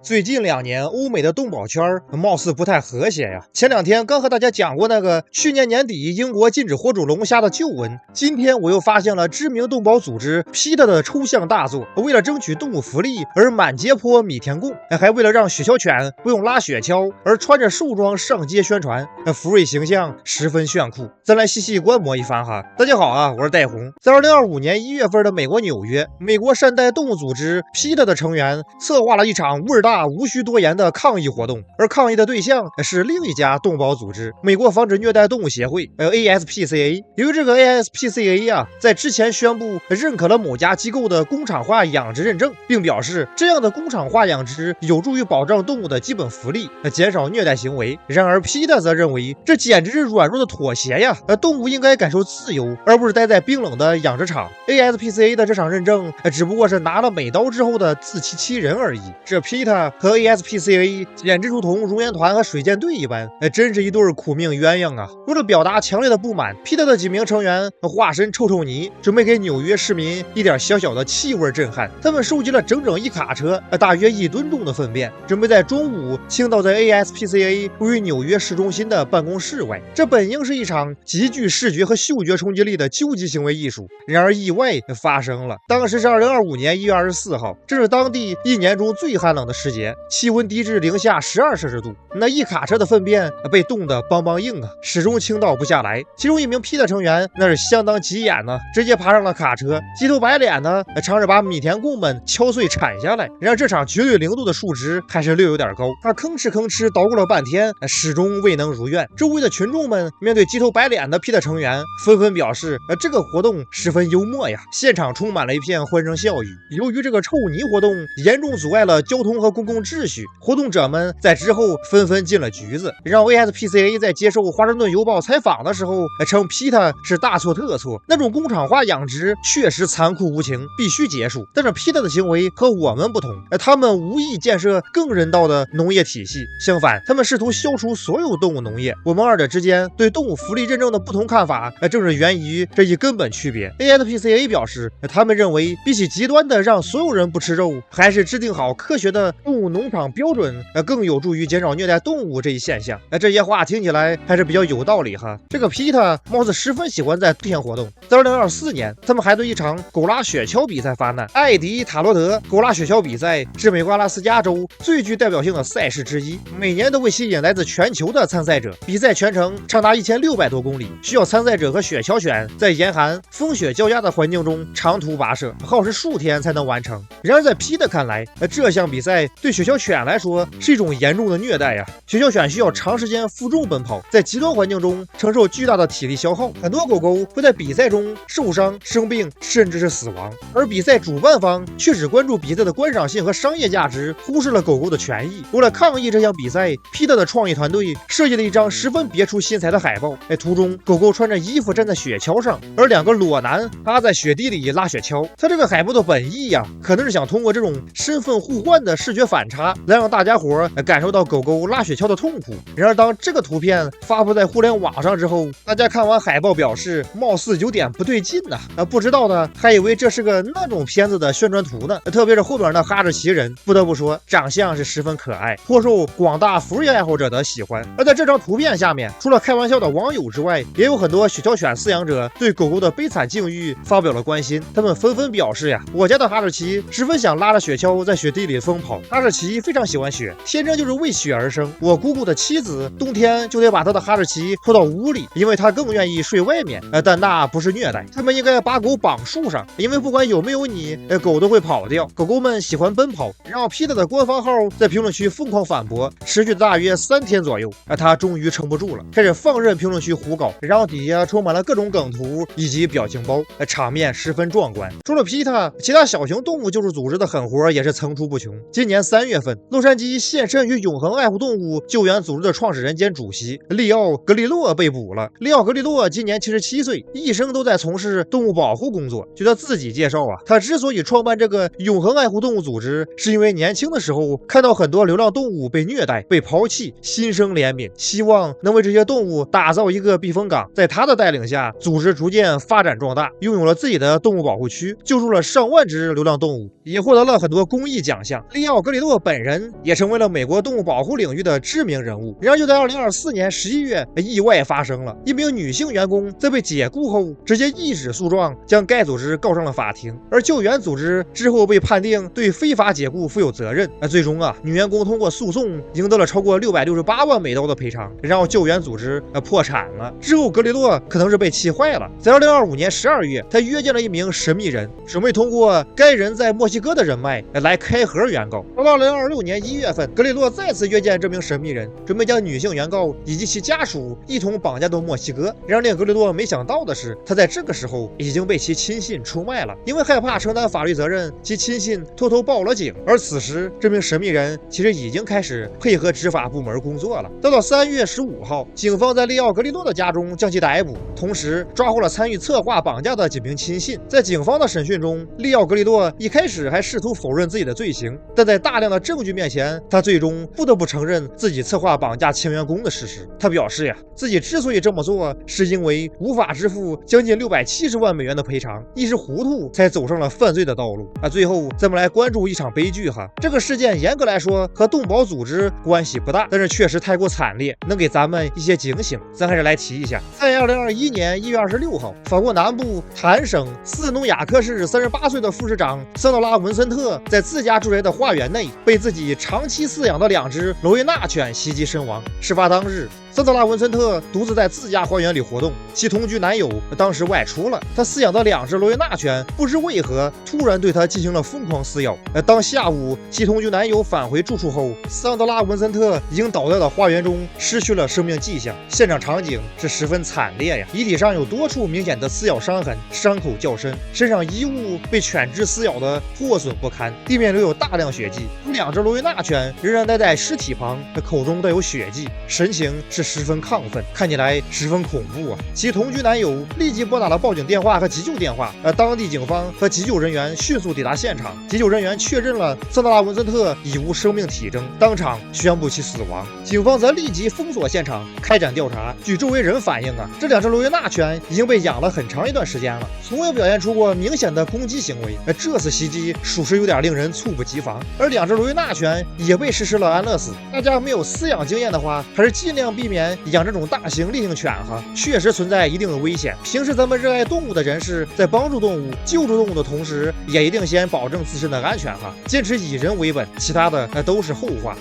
最近2年，欧美的动保圈貌似不太和谐呀。前2天刚和大家讲过那个去年年底英国禁止火煮龙虾的旧闻，今天我又发现了知名动保组织 PETA 的抽象大作，为了争取动物福利而满街泼米田共，还为了让雪橇犬不用拉雪橇而穿着兽装上街宣传，福瑞形象十分炫酷。咱来细细观摩一番哈。大家好啊，我是戴红。在2025年1月份的美国纽约，美国善待动物组织 PETA 的成员策划了一场味儿大无需多言的抗议活动，而抗议的对象是另一家动保组织美国防止虐待动物协会ASPCA。由于这个 ASPCA 在之前宣布认可了某家机构的工厂化养殖认证，并表示这样的工厂化养殖有助于保障动物的基本福利，减少虐待行为。然而 PETA 则认为这简直是软弱的妥协呀，动物应该感受自由，而不是待在冰冷的养殖场。ASPCA 的这场认证只不过是拿了美刀之后的自欺欺人而已。这 PETA 和 ASPCA 简直如同龙岩团和水箭队一般，真是一对苦命鸳鸯啊！为了表达强烈的不满， PETA 的几名成员化身臭臭泥，准备给纽约市民一点小小的气味震撼。他们收集了整整1卡车，大约1吨重的粪便，准备在中午倾倒在 ASPCA 位于纽约市中心的办公室外。这本应是一场极具视觉和嗅觉冲击力的究极行为艺术，然而意外发生了。当时是2025年1月24号，这是当地1年中最寒冷的时节，气温低至零下12摄氏度。那1卡车的粪便被冻得梆梆硬啊，始终倾倒不下来。其中一名 PETA 成员那是相当急眼呢，直接爬上了卡车，鸡头白脸呢，尝着把米田共们敲碎铲下来。然而这场绝对零度的数值还是略有点高，他吭哧吭哧捣鼓了半天，始终未能如愿。周围的群众们面对鸡头白脸的 PETA 成员，纷纷表示这个活动十分幽默呀，现场充满了一片欢声笑语。由于这个臭泥活动严重阻碍了交通和公共秩序，活动者们在之后纷纷进了局子，让 ASPCA 在接受《华盛顿邮报》采访的时候称 PETA 是大错特错，那种工厂化养殖确实残酷无情，必须结束。但是 PETA 的行为和我们不同，他们无意建设更人道的农业体系，相反，他们试图消除所有动物农业。我们二者之间对动物福利认证的不同看法，正是源于这一根本区别。ASPCA 表示，他们认为比起极端的让所有人不吃肉，还是制定好科学的动物农场标准更有助于减少虐待动物这一现象。这些话听起来还是比较有道理哈。这个 PETA 貌似十分喜欢在冬天活动，在2024年，他们还对一场狗拉雪橇比赛发难。艾迪塔罗德狗拉雪橇比赛是美国阿拉斯加州最具代表性的赛事之一，每年都会吸引来自全球的参赛者。比赛全程长达1600多公里，需要参赛者和雪橇犬在严寒风雪交加的环境中长途跋涉，耗时数天才能完成。然而在 PETA 看来，这项比赛对雪橇犬来说是一种严重的虐待呀。雪橇犬需要长时间负重奔跑，在极端环境中承受巨大的体力消耗，很多狗狗会在比赛中受伤、生病，甚至是死亡。而比赛主办方却只关注比赛的观赏性和商业价值，忽视了狗狗的权益。为了抗议这项比赛， PETA 的创意团队设计了一张十分别出心裁的海报。图中狗狗穿着衣服站在雪橇上，而2个裸男趴在雪地里拉雪橇。他这个海报的本意呀，可能是想通过这种身份互换的视觉反差，来让大家伙感受到狗狗拉雪橇的痛苦。然而当这个图片发布在互联网上之后，大家看完海报表示貌似有点不对劲呐，不知道的还以为这是个那种片子的宣传图呢。特别是后边的哈士奇人，不得不说长相是十分可爱，颇受广大福瑞爱好者的喜欢。而在这张图片下面，除了开玩笑的网友之外，也有很多雪橇犬饲养者对狗狗的悲惨境遇发表了关心。他们纷纷表示呀，我家的哈士奇十分想拉着雪橇在雪地里疯跑，哈士奇非常喜欢雪，天生就是为雪而生。我姑姑的妻子冬天就得把她的哈士奇拖到屋里，因为她更愿意睡外面，但那不是虐待。他们应该把狗绑树上，因为不管有没有你，狗都会跑掉。狗狗们喜欢奔跑。然后 PETA 的官方号在评论区疯狂反驳，持续大约3天左右，他终于撑不住了，开始放任评论区胡搞，然后底下充满了各种梗图以及表情包，场面十分壮观。除了 PETA， 其他小型动物救助组织的狠活也是层出不穷。今年3月份，洛杉矶献身于永恒爱护动物救援组织的创始人兼主席利奥·格利洛被捕了。利奥·格利洛今年77岁，一生都在从事动物保护工作。据他自己介绍他之所以创办这个永恒爱护动物组织，是因为年轻的时候看到很多流浪动物被虐待、被抛弃，心生怜悯，希望能为这些动物打造一个避风港。在他的带领下，组织逐渐发展壮大，拥有了自己的动物保护区，救助了上万只流浪动物，也获得了很多公益奖项。利奥·格里里洛本人也成为了美国动物保护领域的知名人物。然而就在2024年11月，意外发生了，一名女性员工在被解雇后，直接一纸诉状将该组织告上了法庭，而救援组织之后被判定对非法解雇负有责任。最终女员工通过诉讼赢得了超过668万美刀的赔偿，然后救援组织破产了。之后格雷洛可能是被气坏了，在2025年12月，他约见了一名神秘人，准备通过该人在墨西哥的人脉来开盒原告。到2026年1月份，格雷洛再次约见这名神秘人，准备将女性原告以及其家属一同绑架到墨西哥。然而令格雷洛没想到的是，他在这个时候已经被其亲信出卖了。因为害怕承担法律责任，其亲信偷偷报了警。而此时，这名神秘人其实已经开始配合执法部门工作了。到3月15号，警方在利奥格利洛的家中将其逮捕，同时抓获了参与策划绑架的几名亲信。在警方的审讯中，利奥格利洛一开始还试图否认自己的罪行，但在大量的证据面前，他最终不得不承认自己策划绑架前员工的事实。他表示自己之所以这么做，是因为无法支付将近670万美元的赔偿，一时糊涂才走上了犯罪的道路。最后咱们来关注一场悲剧这个事件严格来说和动保组织关系不大，但是确实太过惨烈，能给咱们一些警醒。咱还是来提一下，在2021年1月26号，法国南部坦省斯农雅克市38岁的副市长桑德拉·文森特在自家住宅的花园内被自己长期饲养的2只罗威纳犬袭击身亡。事发当日，桑德拉·文森特独自在自家花园里活动，其同居男友当时外出了。他饲养的2只罗威纳犬不知为何突然对他进行了疯狂撕咬。当下午其同居男友返回住处后，桑德拉·文森特已经倒在了花园中，失去了生命迹象。现场场景是十分惨烈遗体上有多处明显的撕咬伤痕，伤口较深，身上衣物被犬只撕咬的破损不堪，地面留有大量血迹。2只罗威纳犬仍然待在尸体旁，口中带有血迹，神情是十分亢奋，看起来十分恐怖其同居男友立即拨打了报警电话和急救电话，当地警方和急救人员迅速抵达现场，急救人员确认了桑德拉·文森特已无生命体征，当场宣布其死亡。警方则立即封锁现场，开展调查。据周围人反映这2只罗威纳犬已经被养了很长一段时间了，从未表现出过明显的攻击行为。这次袭击属实有点令人猝不及防。而2只罗威纳犬也被实施了安乐死。大家没有饲养经验的话，还是尽量避免养这种大型烈性犬确实存在一定的危险。平时咱们热爱动物的人士，在帮助动物、救助动物的同时，也一定先保证自身的安全坚持以人为本，其他的都是后话。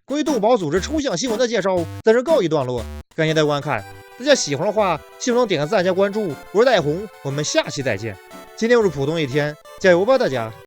关于动保组织抽象新闻的介绍在这告一段落，感谢大家观看。大家喜欢的话，希望能点个赞加关注。我是戴红，我们下期再见。今天又是普通一天，加油吧大家！